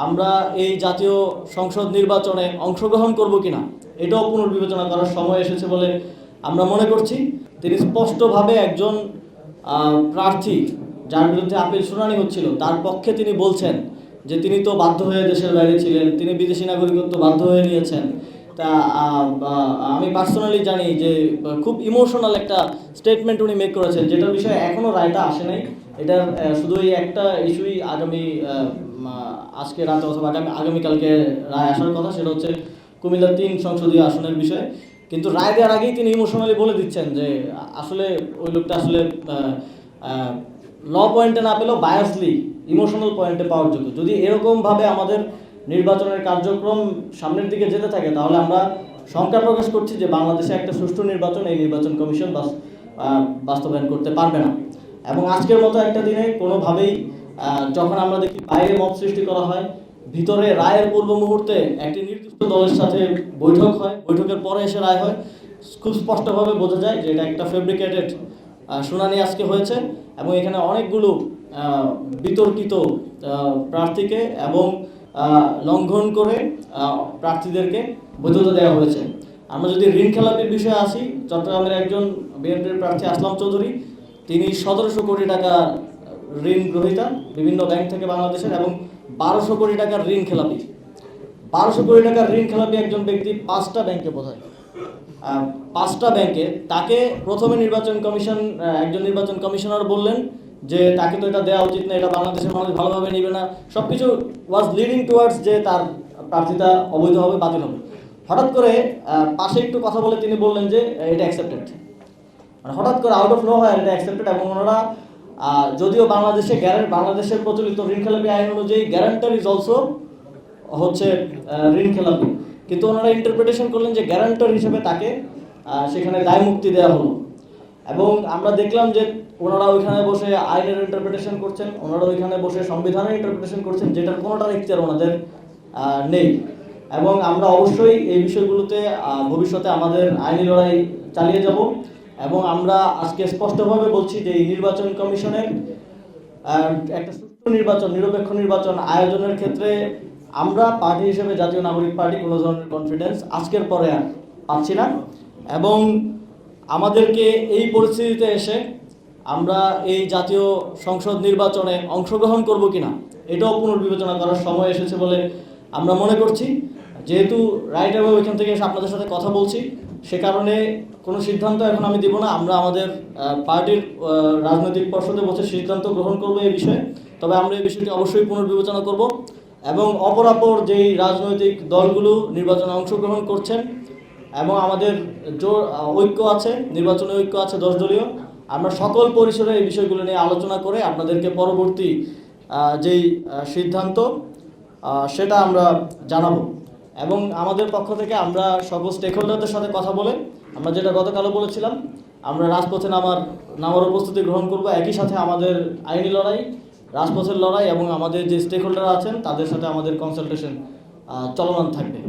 আমরা এই জাতীয় সংসদ নির্বাচনে অংশগ্রহণ করব কিনা এটাও পুনর্বিবেচনা করার সময় এসেছে বলে আমরা মনে করছি। তিনি স্পষ্টভাবে একজন প্রার্থী যার বিরুদ্ধে আপিল শুনানি হচ্ছিল তার পক্ষে তিনি বলছেন যে তিনি তো বাধ্য হয়ে দেশের বাইরে ছিলেন, তিনি বিদেশি নাগরিকত্ব বাধ্য হয়ে নিয়েছেন। তা আমি পার্সোনালি জানি যে খুব ইমোশনাল একটা স্টেটমেন্ট উনি মেক করেছেন, যেটার বিষয়ে এখনও রায়টা আসে নাই। এটার শুধু এই একটা ইস্যুই আজকে রাতে অথবা আগামীকালকে রায় আসার কথা, সেটা হচ্ছে কুমিল্লা 3 সংসদীয় আসনের বিষয়ে। কিন্তু রায় দেওয়ার আগেই তিনি ইমোশনালি বলে দিচ্ছেন যে আসলে ওই লোকটা আসলে ল পয়েন্টে না পেলেও বায়াসলি ইমোশনাল পয়েন্টে পাওয়ার যোগ্য। যদি এরকমভাবে আমাদের নির্বাচনের কার্যক্রম সামনের দিকে যেতে থাকে তাহলে আমরা শঙ্কা প্রকাশ করছি যে বাংলাদেশে একটা সুষ্ঠু নির্বাচন এই নির্বাচন কমিশন বাস্তবায়ন করতে পারবে না। এবং আজকের মতো একটা দিনে কোনোভাবেই যখন আমরা দেখি বাইরে মত সৃষ্টি করা হয়, ভিতরে রায়ের পূর্ব মুহূর্তে একটি নির্দিষ্ট দলের সাথে বৈঠক হয়, বৈঠকের পরে এসে রায় হয়, খুব স্পষ্টভাবে বোঝা যায় যে এটা একটা ফেব্রিকেটেড শুনানি আজকে হয়েছে। এবং এখানে অনেকগুলো বিতর্কিত প্রার্থীকে এবং লঙ্ঘন করে প্রার্থীদেরকে বৈধতা দেওয়া হয়েছে। আমরা যদি ঋণ খেলাপির বিষয়ে আসি, চট্টগ্রামের একজন বিএনপির প্রার্থী আসলাম চৌধুরী, তিনি 1700 কোটি টাকা ঋণ গ্রহীতা বিভিন্ন ব্যাংক থেকে বাংলাদেশের, এবং 1200 কোটি টাকার ঋণ খেলাপি। 1200 কোটি টাকার ঋণ খেলাপি একজন ব্যক্তি 5টা ব্যাংকে বোধহয় 5টা ব্যাংকে, তাকে প্রথমে নির্বাচন কমিশন একজন নির্বাচন কমিশনার বললেন যে তাকে তো এটা দেওয়া উচিত না, এটা বাংলাদেশের মানুষ ভালোভাবে নেবে না, সব কিছু ওয়াজ লিডিং টুয়ার্ডস যে তার প্রার্থিতা অবৈধ হবে, বাতিল হবে। হঠাৎ করে পাশে একটু কথা বলে তিনি বললেন যে এটা অ্যাকসেপ্টেড, মানে হঠাৎ করে আউট অফ নো হয় এটা অ্যাকসেপ্টেড। এবং ওনারা যদিও বাংলাদেশের প্রচলিত ঋণ খেলাপি আইন অনুযায়ী গ্যারান্টার ইজ অলসো হচ্ছে ঋণ খেলাপি, কিন্তু ওনারা ইন্টারপ্রিটেশন করলেন যে গ্যারান্টার হিসেবে তাকে সেখানে দায় মুক্তি দেওয়া হলো। এবং আমরা দেখলাম যে ওনারা ওইখানে বসে আইনের ইন্টারপ্রিটেশন করছেন, ওনারা ওইখানে বসে সংবিধানের ইন্টারপ্রিটেশন করছেন, যেটার কোনোটার এখতিয়ার ওনাদের নেই। এবং আমরা অবশ্যই এই বিষয়গুলোতে ভবিষ্যতে আমাদের আইনি লড়াই চালিয়ে যাব। এবং আমরা আজকে স্পষ্টভাবে বলছি যে এই নির্বাচন কমিশনের একটা সুষ্ঠু নির্বাচন, নিরপেক্ষ নির্বাচন আয়োজনের ক্ষেত্রে আমরা পার্টি হিসেবে জাতীয় নাগরিক পার্টি কোনো ধরনের কনফিডেন্স আজকের পরে আর পাচ্ছি না। এবং আমাদেরকে এই পরিস্থিতিতে এসে আমরা এই জাতীয় সংসদ নির্বাচনে অংশগ্রহণ করব কিনা এটাও পুনর্বিবেচনা করার সময় এসেছে বলে আমরা মনে করছি। যেহেতু রাইট এবং ওইখান থেকে এসে আপনাদের সাথে কথা বলছি, সে কারণে কোনো সিদ্ধান্ত এখন আমি দিব না। আমরা আমাদের পার্টির রাজনৈতিক পর্ষদে বসে সিদ্ধান্ত গ্রহণ করব এই বিষয়ে। তবে আমরা এই বিষয়টি অবশ্যই পুনর্বিবেচনা করব। এবং অপরাপর যেই রাজনৈতিক দলগুলো নির্বাচনে অংশগ্রহণ করছেন এবং আমাদের ঐক্য আছে, নির্বাচনে ঐক্য আছে 10 দলীয়, আমরা সকল পরিসরে এই বিষয়গুলো নিয়ে আলোচনা করে আপনাদেরকে পরবর্তী যেই সিদ্ধান্ত সেটা আমরা জানাবো। এবং আমাদের পক্ষ থেকে আমরা সকল স্টেক হোল্ডারদের সাথে কথা বলে আমরা যেটা গতকালও বলেছিলাম, আমরা রাজপথে নামার প্রস্তুতি গ্রহণ করব। একই সাথে আমাদের আইনি লড়াই, রাজপথের লড়াই এবং আমাদের যে স্টেক হোল্ডার আছেন তাদের সাথে আমাদের কনসালটেশন চলমান থাকবে।